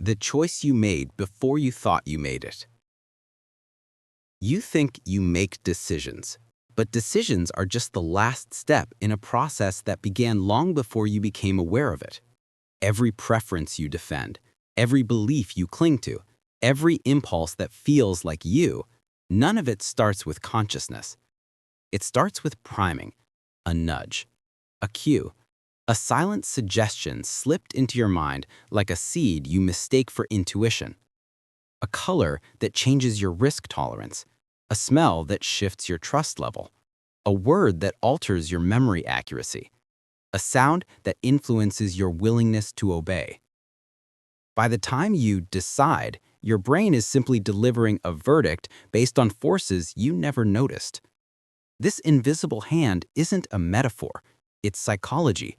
The choice you made before you thought you made it. You think you make decisions, but decisions are just the last step in a process that began long before you became aware of it. Every preference you defend, every belief you cling to, every impulse that feels like you, none of it starts with consciousness. It starts with priming, a nudge, a cue, a silent suggestion slipped into your mind like a seed you mistake for intuition. A color that changes your risk tolerance, a smell that shifts your trust level, a word that alters your memory accuracy, a sound that influences your willingness to obey. By the time you decide, your brain is simply delivering a verdict based on forces you never noticed. This invisible hand isn't a metaphor, it's psychology,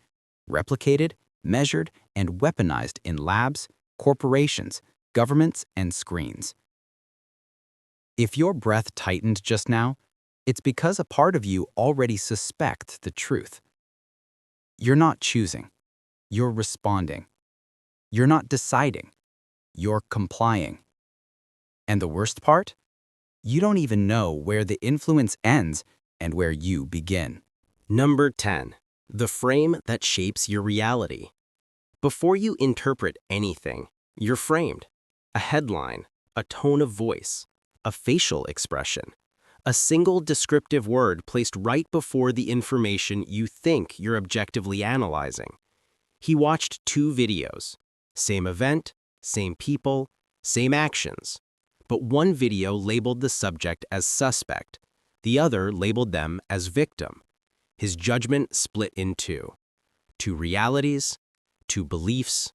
replicated, measured, and weaponized in labs, corporations, governments, and screens. If your breath tightened just now, it's because a part of you already suspects the truth. You're not choosing. You're responding. You're not deciding. You're complying. And the worst part? You don't even know where the influence ends and where you begin. Number 10. The frame that shapes your reality. Before you interpret anything, you're framed. A headline, a tone of voice, a facial expression, a single descriptive word placed right before the information you think you're objectively analyzing. He watched 2 videos. Same event, same people, same actions. But one video labeled the subject as suspect, the other labeled them as victim. His judgment split in 2. 2 realities, 2 beliefs,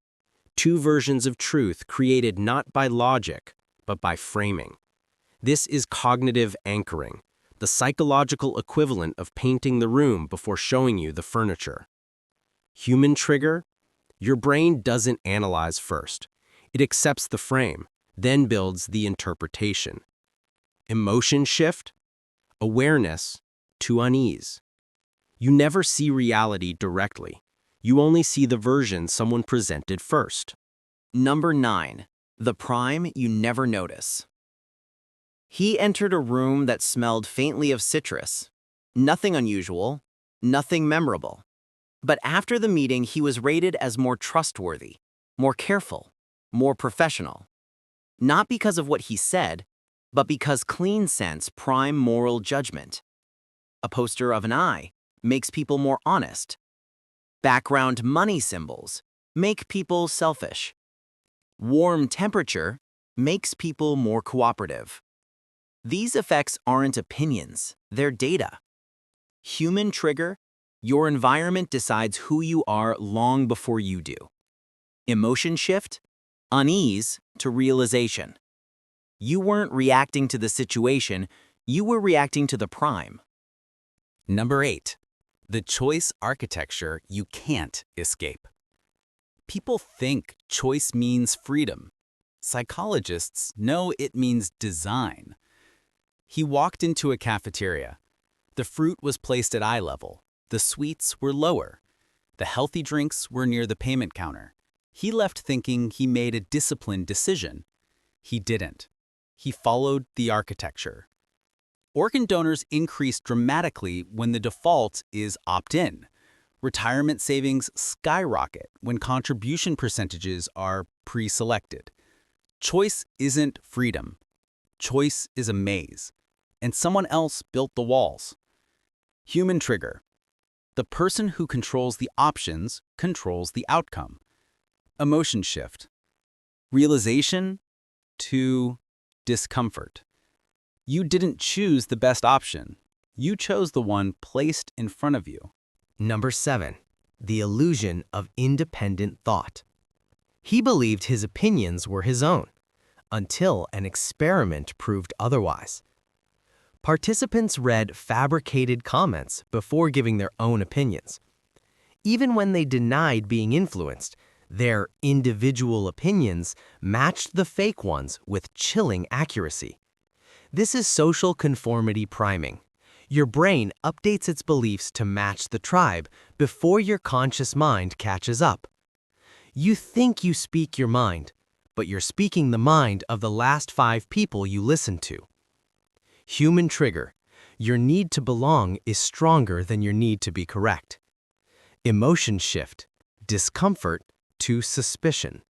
2 versions of truth created not by logic, but by framing. This is cognitive anchoring, the psychological equivalent of painting the room before showing you the furniture. Human trigger? Your brain doesn't analyze first. It accepts the frame, then builds the interpretation. Emotion shift? Awareness to unease. You never see reality directly. You only see the version someone presented first. Number 9. The prime you never notice. He entered a room that smelled faintly of citrus. Nothing unusual, nothing memorable. But after the meeting, he was rated as more trustworthy, more careful, more professional. Not because of what he said, but because clean sense prime moral judgment. A poster of an eye makes people more honest. Background money symbols make people selfish. Warm temperature makes people more cooperative. These effects aren't opinions, they're data. Human trigger, your environment decides who you are long before you do. Emotion shift, unease to realization. You weren't reacting to the situation, you were reacting to the prime. Number 8. The choice architecture you can't escape. People think choice means freedom. Psychologists know it means design. He walked into a cafeteria. The fruit was placed at eye level. The sweets were lower. The healthy drinks were near the payment counter. He left thinking he made a disciplined decision. He didn't. He followed the architecture. Organ donors increase dramatically when the default is opt-in. Retirement savings skyrocket when contribution percentages are pre-selected. Choice isn't freedom. Choice is a maze. And someone else built the walls. Human trigger. The person who controls the options controls the outcome. Emotion shift. Realization to discomfort. You didn't choose the best option. You chose the one placed in front of you. Number 7. The illusion of independent thought. He believed his opinions were his own, until an experiment proved otherwise. Participants read fabricated comments before giving their own opinions. Even when they denied being influenced, their individual opinions matched the fake ones with chilling accuracy. This is social conformity priming. Your brain updates its beliefs to match the tribe before your conscious mind catches up. You think you speak your mind, but you're speaking the mind of the last 5 people you listened to. Human trigger. Your need to belong is stronger than your need to be correct. Emotion shift. Discomfort to suspicion.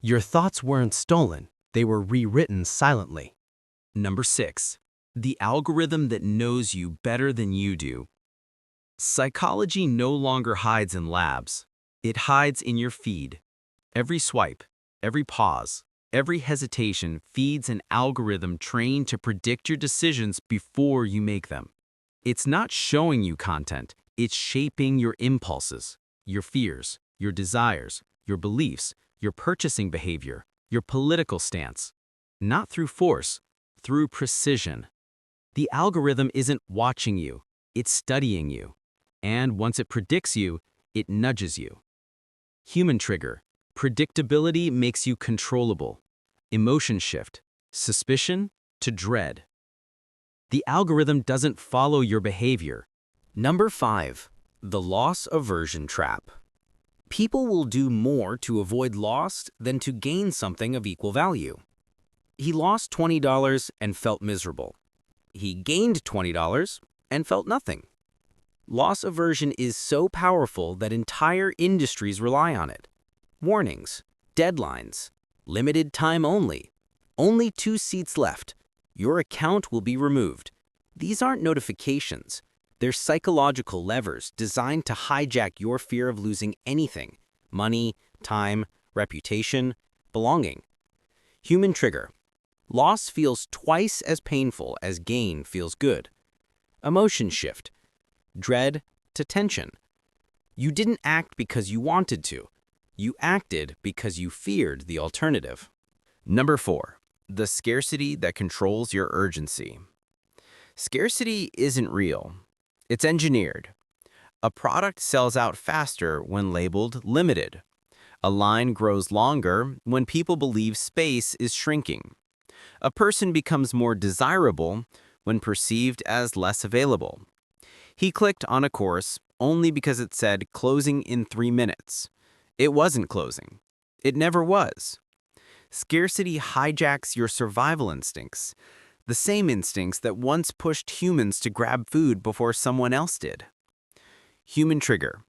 Your thoughts weren't stolen, they were rewritten silently. Number 6. The algorithm that knows you better than you do. Psychology no longer hides in labs. It hides in your feed. Every swipe, every pause, every hesitation feeds an algorithm trained to predict your decisions before you make them. It's not showing you content, it's shaping your impulses, your fears, your desires, your beliefs, your purchasing behavior, your political stance. Not through force, through precision. The algorithm isn't watching you, it's studying you. And once it predicts you, it nudges you. Human trigger. Predictability makes you controllable. Emotion shift. Suspicion to dread. The algorithm doesn't follow your behavior. Number 5. The loss aversion trap. People will do more to avoid loss than to gain something of equal value. He lost $20 and felt miserable. He gained $20 and felt nothing. Loss aversion is so powerful that entire industries rely on it. Warnings, deadlines, limited time only 2 seats left, your account will be removed. These aren't notifications. They're psychological levers designed to hijack your fear of losing anything: money, time, reputation, belonging. Human trigger. Loss feels twice as painful as gain feels good. Emotion shift. Dread to tension. You didn't act because you wanted to. You acted because you feared the alternative. Number 4. The scarcity that controls your urgency. Scarcity isn't real. It's engineered. A product sells out faster when labeled limited. A line grows longer when people believe space is shrinking. A person becomes more desirable when perceived as less available. He clicked on a course only because it said closing in 3 minutes. It wasn't closing. It never was. Scarcity hijacks your survival instincts, the same instincts that once pushed humans to grab food before someone else did. Human trigger.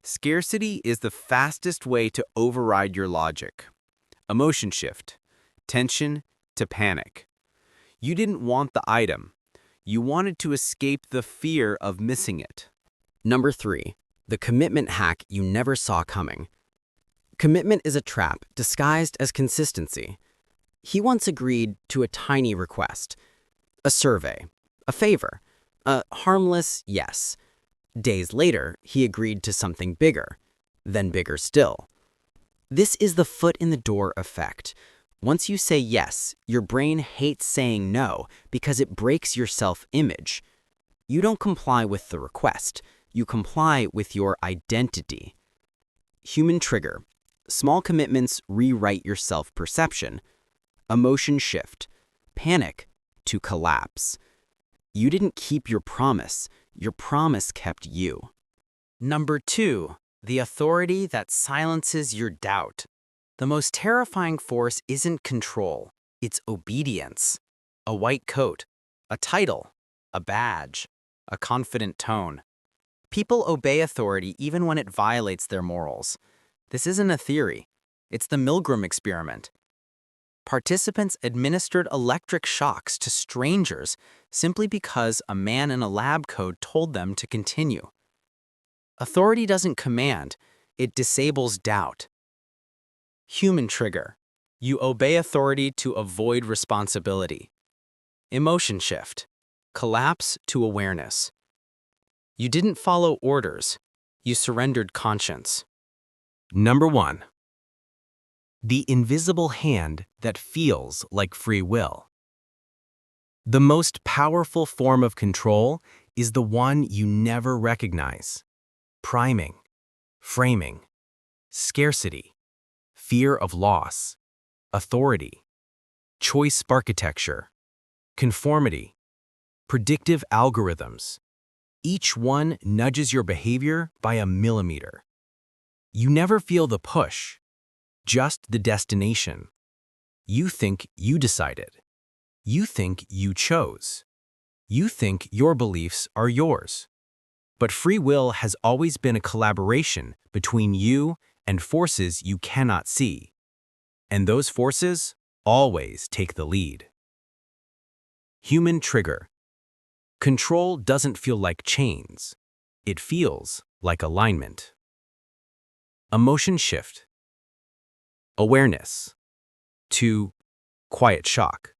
Scarcity is the fastest way to override your logic. Emotion shift. Tension to panic. You didn't want the item. You wanted to escape the fear of missing it. Number 3. The commitment hack you never saw coming. Commitment is a trap disguised as consistency. He once agreed to a tiny request, a survey, a favor, a harmless yes. Days later, he agreed to something bigger, then bigger still. This is the foot in the door effect. Once you say yes, your brain hates saying no because it breaks your self-image. You don't comply with the request. You comply with your identity. Human trigger. Small commitments rewrite your self-perception. Emotion shift. Panic to collapse. You didn't keep your promise. Your promise kept you. Number 2. The authority that silences your doubt. The most terrifying force isn't control, it's obedience. A white coat, a title, a badge, a confident tone. People obey authority even when it violates their morals. This isn't a theory. It's the Milgram experiment. Participants administered electric shocks to strangers simply because a man in a lab coat told them to continue. Authority doesn't command, it disables doubt. Human trigger. You obey authority to avoid responsibility. Emotion shift. Collapse to awareness. You didn't follow orders. You surrendered conscience. Number 1. The invisible hand that feels like free will. The most powerful form of control is the one you never recognize. Priming, framing, scarcity, fear of loss, authority, choice architecture, conformity, predictive algorithms. Each one nudges your behavior by a millimeter. You never feel the push, just the destination. You think you decided. You think you chose. You think your beliefs are yours. But free will has always been a collaboration between you and forces you cannot see. And those forces always take the lead. Human trigger. Control doesn't feel like chains. It feels like alignment. Emotion shift. Awareness. To quiet shock.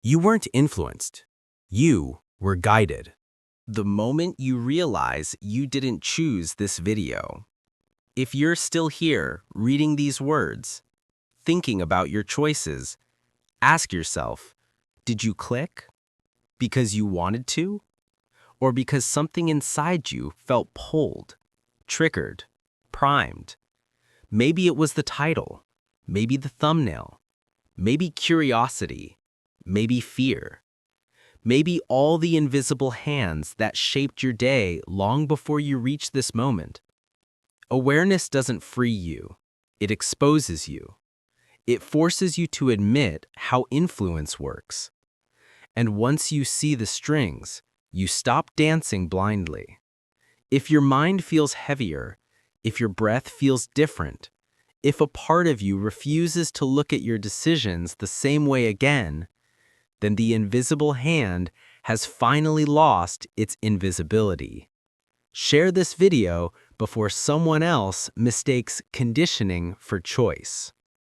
You weren't influenced. You were guided. The moment you realize you didn't choose this video. If you're still here reading these words, thinking about your choices, ask yourself, did you click? Because you wanted to? Or because something inside you felt pulled, triggered, primed? Maybe it was the title, maybe the thumbnail, maybe curiosity, maybe fear. Maybe all the invisible hands that shaped your day long before you reached this moment. Awareness doesn't free you. It exposes you. It forces you to admit how influence works. And once you see the strings, you stop dancing blindly. If your mind feels heavier, if your breath feels different, if a part of you refuses to look at your decisions the same way again, then the invisible hand has finally lost its invisibility. Share this video before someone else mistakes conditioning for choice.